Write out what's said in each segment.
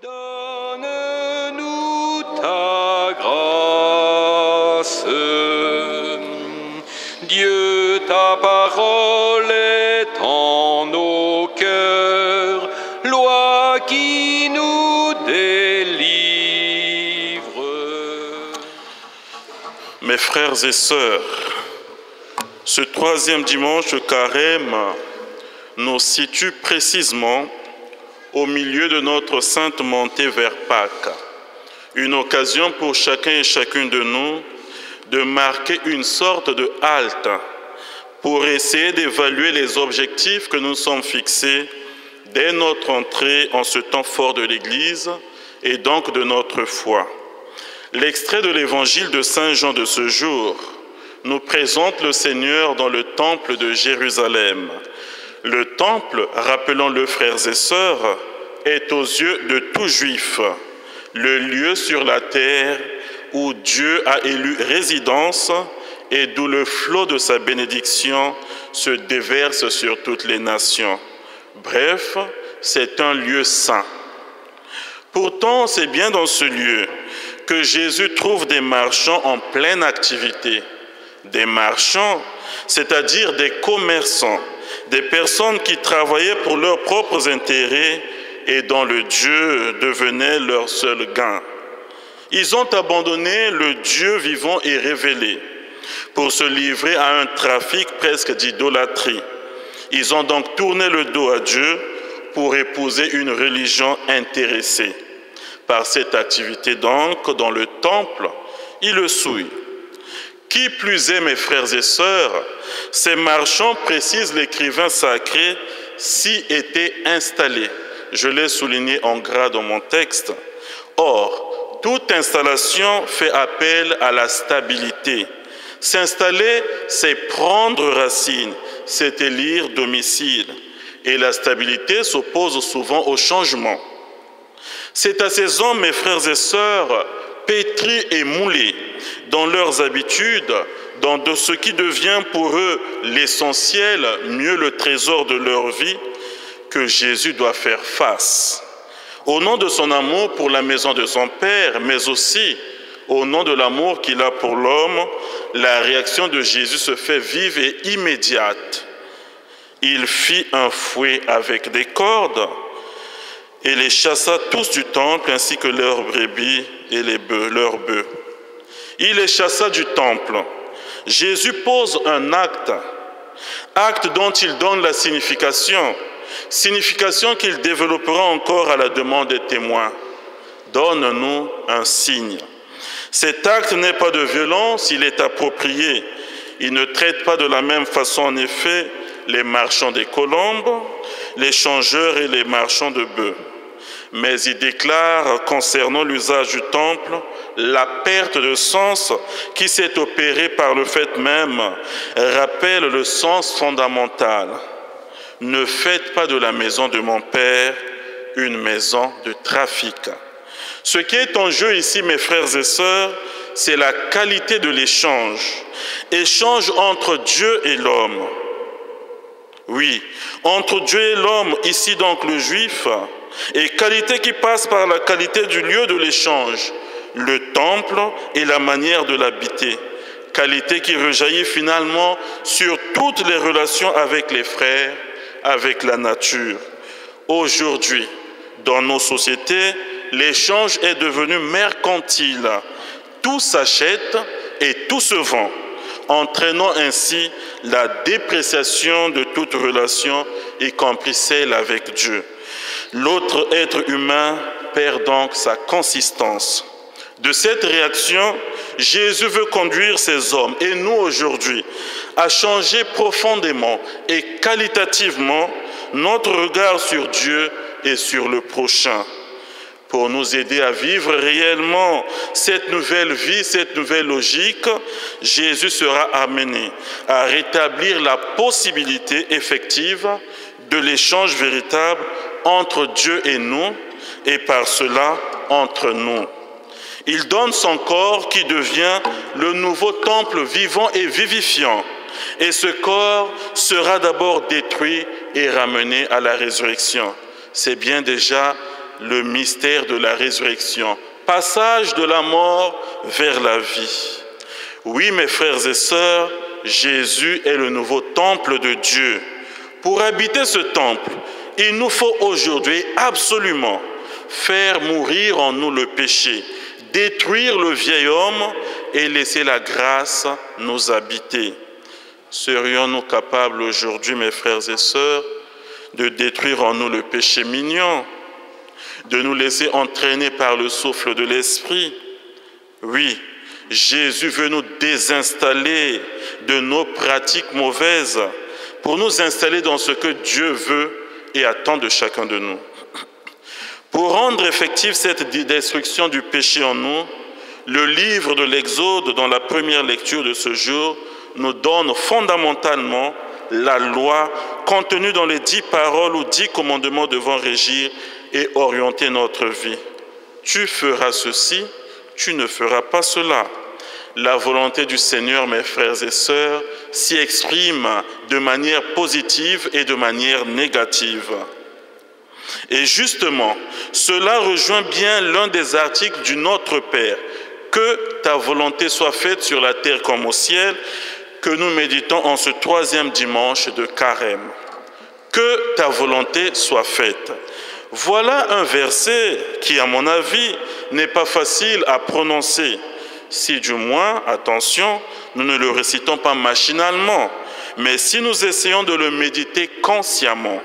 Donne-nous ta grâce, Dieu, ta parole est en nos cœurs, loi qui nous délivre. Mes frères et sœurs, ce troisième dimanche de Carême nous situe précisément au milieu de notre sainte montée vers Pâques. Une occasion pour chacun et chacune de nous de marquer une sorte de halte pour essayer d'évaluer les objectifs que nous sommes fixés dès notre entrée en ce temps fort de l'Église et donc de notre foi. L'extrait de l'évangile de Saint Jean de ce jour nous présente le Seigneur dans le temple de Jérusalem. Le temple, rappelons-le frères et sœurs, est aux yeux de tout juif le lieu sur la terre où Dieu a élu résidence et d'où le flot de sa bénédiction se déverse sur toutes les nations. Bref, c'est un lieu saint. Pourtant, c'est bien dans ce lieu que Jésus trouve des marchands en pleine activité. Des marchands, c'est-à-dire des commerçants, des personnes qui travaillaient pour leurs propres intérêts et dont le Dieu devenait leur seul gain. Ils ont abandonné le Dieu vivant et révélé pour se livrer à un trafic presque d'idolâtrie. Ils ont donc tourné le dos à Dieu pour épouser une religion intéressée. Par cette activité donc, dans le temple, ils le souillent. Qui plus est, mes frères et sœurs, ces marchands, précise l'écrivain sacré, s'y étaient installés. Je l'ai souligné en gras dans mon texte. Or, toute installation fait appel à la stabilité. S'installer, c'est prendre racine, c'est élire domicile. Et la stabilité s'oppose souvent au changement. C'est à ces hommes, mes frères et sœurs, pétris et moulés dans leurs habitudes, dans ce qui devient pour eux l'essentiel, mieux le trésor de leur vie, que Jésus doit faire face. Au nom de son amour pour la maison de son Père, mais aussi au nom de l'amour qu'il a pour l'homme, la réaction de Jésus se fait vive et immédiate. Il fit un fouet avec des cordes et les chassa tous du temple, ainsi que leurs brebis et leurs bœufs. Il les chassa du temple. Jésus pose un acte dont il donne la signification qu'il développera encore à la demande des témoins. Donne-nous un signe. Cet acte n'est pas de violence, il est approprié. Il ne traite pas de la même façon, en effet, les marchands des colombes, les changeurs et les marchands de bœufs. Mais il déclare, concernant l'usage du temple, la perte de sens qui s'est opérée par le fait même, rappelle le sens fondamental. Ne faites pas de la maison de mon Père une maison de trafic. Ce qui est en jeu ici, mes frères et sœurs, c'est la qualité de l'échange. Échange entre Dieu et l'homme. Oui, entre Dieu et l'homme, ici donc le juif, et qualité qui passe par la qualité du lieu de l'échange, le temple et la manière de l'habiter. Qualité qui rejaillit finalement sur toutes les relations avec les frères, avec la nature. Aujourd'hui, dans nos sociétés, l'échange est devenu mercantile. Tout s'achète et tout se vend, entraînant ainsi la dépréciation de toute relation, y compris celle avec Dieu. L'autre être humain perd donc sa consistance. De cette réaction, Jésus veut conduire ces hommes et nous aujourd'hui à changer profondément et qualitativement notre regard sur Dieu et sur le prochain. Pour nous aider à vivre réellement cette nouvelle vie, cette nouvelle logique, Jésus sera amené à rétablir la possibilité effective de l'échange véritable entre Dieu et nous, et par cela entre nous. Il donne son corps qui devient le nouveau temple vivant et vivifiant. Et ce corps sera d'abord détruit et ramené à la résurrection. C'est bien déjà le mystère de la résurrection, passage de la mort vers la vie. Oui, mes frères et sœurs, Jésus est le nouveau temple de Dieu. Pour habiter ce temple, il nous faut aujourd'hui absolument faire mourir en nous le péché, détruire le vieil homme et laisser la grâce nous habiter. Serions-nous capables aujourd'hui, mes frères et sœurs, de détruire en nous le péché mignon, de nous laisser entraîner par le souffle de l'Esprit? Oui, Jésus veut nous désinstaller de nos pratiques mauvaises pour nous installer dans ce que Dieu veut et attend de chacun de nous. Pour rendre effective cette destruction du péché en nous, le livre de l'Exode, dans la première lecture de ce jour, nous donne fondamentalement la loi contenue dans les 10 paroles ou 10 commandements devant régir et orienter notre vie. Tu feras ceci, tu ne feras pas cela. La volonté du Seigneur, mes frères et sœurs, s'y exprime de manière positive et de manière négative. Et justement, cela rejoint bien l'un des articles du Notre Père. Que ta volonté soit faite sur la terre comme au ciel, que nous méditons en ce 3e dimanche de Carême. Que ta volonté soit faite. Voilà un verset qui, à mon avis, n'est pas facile à prononcer. Si du moins, attention, nous ne le récitons pas machinalement, mais si nous essayons de le méditer consciemment.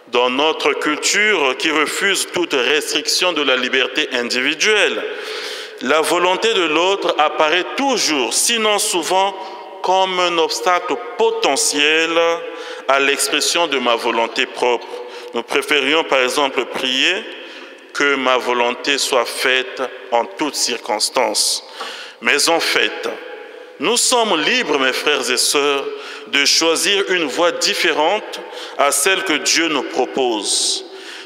Dans notre culture qui refuse toute restriction de la liberté individuelle, la volonté de l'autre apparaît toujours, sinon souvent, comme un obstacle potentiel à l'expression de ma volonté propre. Nous préférions par exemple prier que ma volonté soit faite en toutes circonstances. Mais en fait, nous sommes libres, mes frères et sœurs, de choisir une voie différente à celle que Dieu nous propose.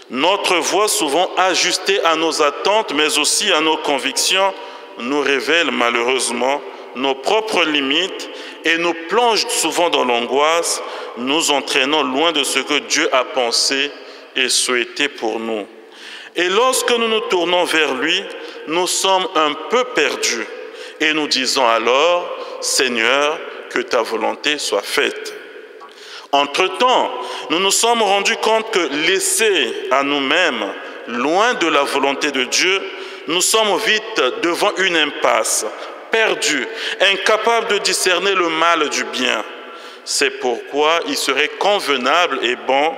Notre voie, souvent ajustée à nos attentes, mais aussi à nos convictions, nous révèle malheureusement nos propres limites et nous plonge souvent dans l'angoisse, nous entraînant loin de ce que Dieu a pensé et souhaité pour nous. Et lorsque nous nous tournons vers lui, nous sommes un peu perdus et nous disons alors, Seigneur, que ta volonté soit faite. Entre-temps, nous nous sommes rendus compte que laissés à nous-mêmes, loin de la volonté de Dieu, nous sommes vite devant une impasse, perdus, incapables de discerner le mal du bien. C'est pourquoi il serait convenable et bon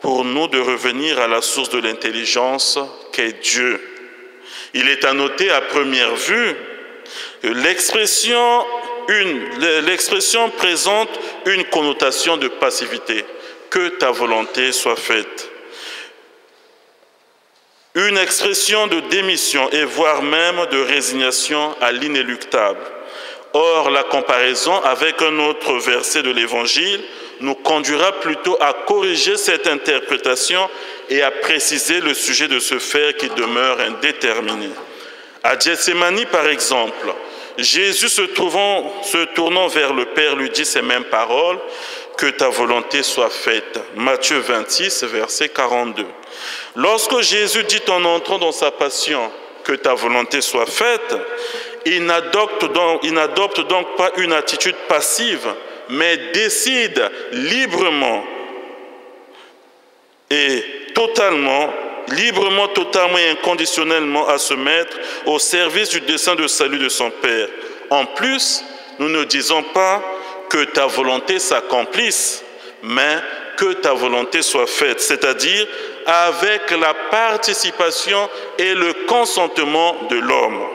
pour nous de revenir à la source de l'intelligence qu'est Dieu. Il est à noter à première vue que l'expression présente une connotation de passivité. Que ta volonté soit faite. Une expression de démission et voire même de résignation à l'inéluctable. Or, la comparaison avec un autre verset de l'Évangile nous conduira plutôt à corriger cette interprétation et à préciser le sujet de ce fait qui demeure indéterminé. À Gethsémani, par exemple, Jésus se tournant vers le Père lui dit ces mêmes paroles, « Que ta volonté soit faite ». Matthieu 26, verset 42. Lorsque Jésus dit en entrant dans sa passion, « Que ta volonté soit faite », il n'adopte donc pas une attitude passive, mais décide librement et totalement et inconditionnellement à se mettre au service du dessein de salut de son Père. En plus, nous ne disons pas que ta volonté s'accomplisse, mais que ta volonté soit faite, c'est-à-dire avec la participation et le consentement de l'homme.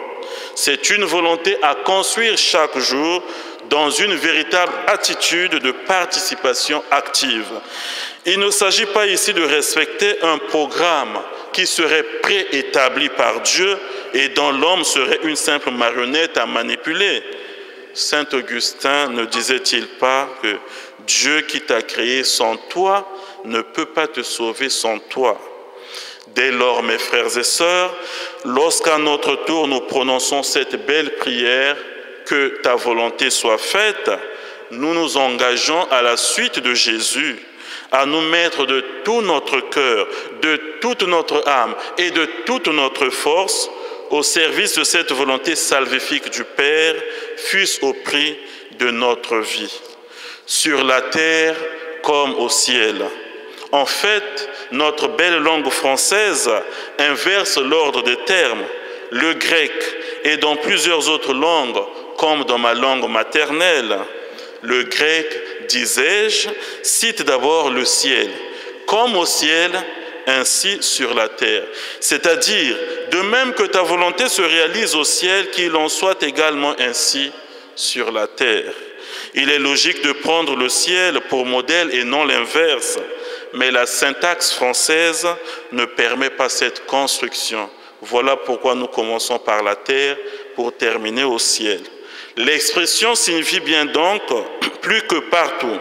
C'est une volonté à construire chaque jour dans une véritable attitude de participation active. Il ne s'agit pas ici de respecter un programme qui serait préétabli par Dieu et dont l'homme serait une simple marionnette à manipuler. Saint Augustin ne disait-il pas que Dieu qui t'a créé sans toi ne peut pas te sauver sans toi? Dès lors, mes frères et sœurs, lorsqu'à notre tour nous prononçons cette belle prière, que ta volonté soit faite, nous nous engageons à la suite de Jésus, à nous mettre de tout notre cœur, de toute notre âme et de toute notre force au service de cette volonté salvifique du Père, fût-ce au prix de notre vie, sur la terre comme au ciel. En fait, notre belle langue française inverse l'ordre des termes. Le grec et dans plusieurs autres langues, comme dans ma langue maternelle, le grec, disais-je, cite d'abord le ciel, comme au ciel, ainsi sur la terre. C'est-à-dire, de même que ta volonté se réalise au ciel, qu'il en soit également ainsi sur la terre. Il est logique de prendre le ciel pour modèle et non l'inverse, mais la syntaxe française ne permet pas cette construction. Voilà pourquoi nous commençons par la terre pour terminer au ciel. L'expression signifie bien donc plus que partout.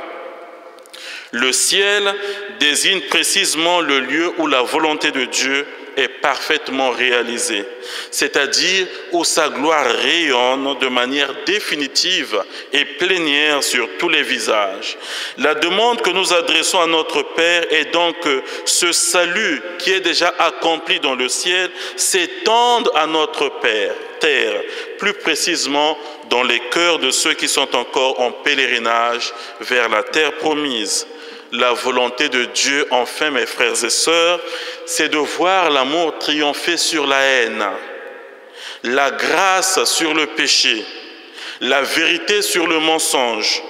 Le ciel désigne précisément le lieu où la volonté de Dieu est parfaitement réalisée, c'est-à-dire où sa gloire rayonne de manière définitive et plénière sur tous les visages. La demande que nous adressons à notre Père est donc que ce salut qui est déjà accompli dans le ciel s'étende à notre terre, plus précisément dans les cœurs de ceux qui sont encore en pèlerinage vers la terre promise. La volonté de Dieu, enfin, mes frères et sœurs, c'est de voir l'amour triompher sur la haine, la grâce sur le péché, la vérité sur le mensonge,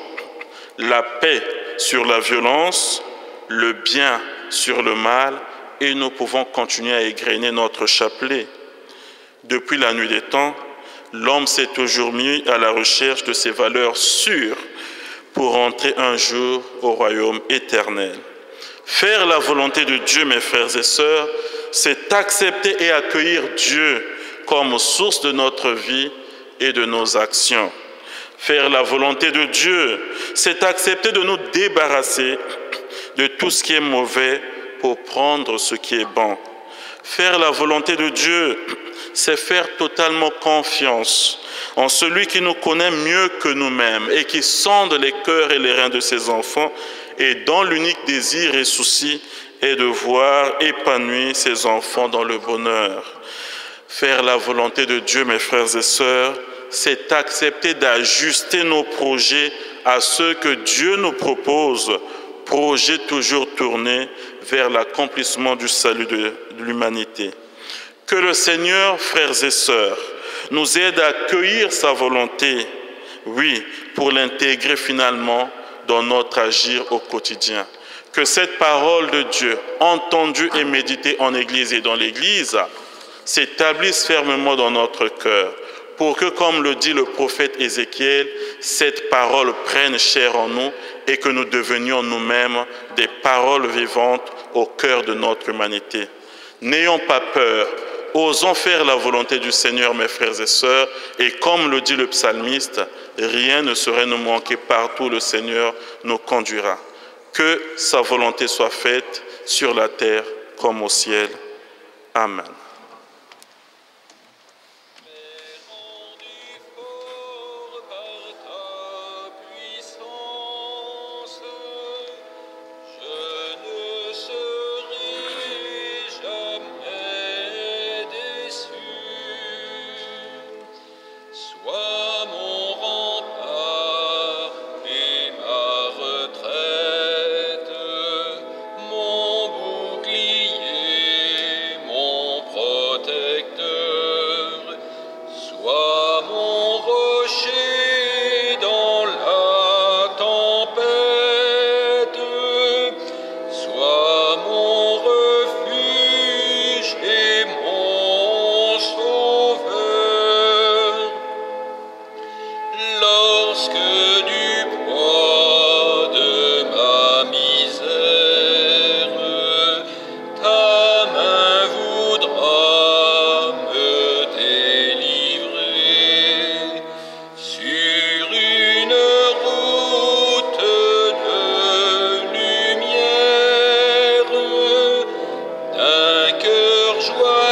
la paix sur la violence, le bien sur le mal, et nous pouvons continuer à égrener notre chapelet. Depuis la nuit des temps, l'homme s'est toujours mis à la recherche de ces valeurs sûres pour entrer un jour au royaume éternel. Faire la volonté de Dieu, mes frères et sœurs, c'est accepter et accueillir Dieu comme source de notre vie et de nos actions. Faire la volonté de Dieu, c'est accepter de nous débarrasser de tout ce qui est mauvais pour prendre ce qui est bon. Faire la volonté de Dieu, c'est faire totalement confiance en celui qui nous connaît mieux que nous-mêmes et qui sonde les cœurs et les reins de ses enfants et dont l'unique désir et souci est de voir épanouir ses enfants dans le bonheur. Faire la volonté de Dieu, mes frères et sœurs, c'est accepter d'ajuster nos projets à ceux que Dieu nous propose, projets toujours tournés vers l'accomplissement du salut de l'humanité. Que le Seigneur, frères et sœurs, nous aide à accueillir sa volonté, oui, pour l'intégrer finalement dans notre agir au quotidien. Que cette parole de Dieu, entendue et méditée en Église et dans l'Église, s'établisse fermement dans notre cœur, pour que, comme le dit le prophète Ézéchiel, cette parole prenne chair en nous et que nous devenions nous-mêmes des paroles vivantes au cœur de notre humanité. N'ayons pas peur, osons faire la volonté du Seigneur, mes frères et sœurs, et comme le dit le psalmiste, rien ne saurait nous manquer, partout le Seigneur nous conduira. Que sa volonté soit faite sur la terre comme au ciel. Amen. Joie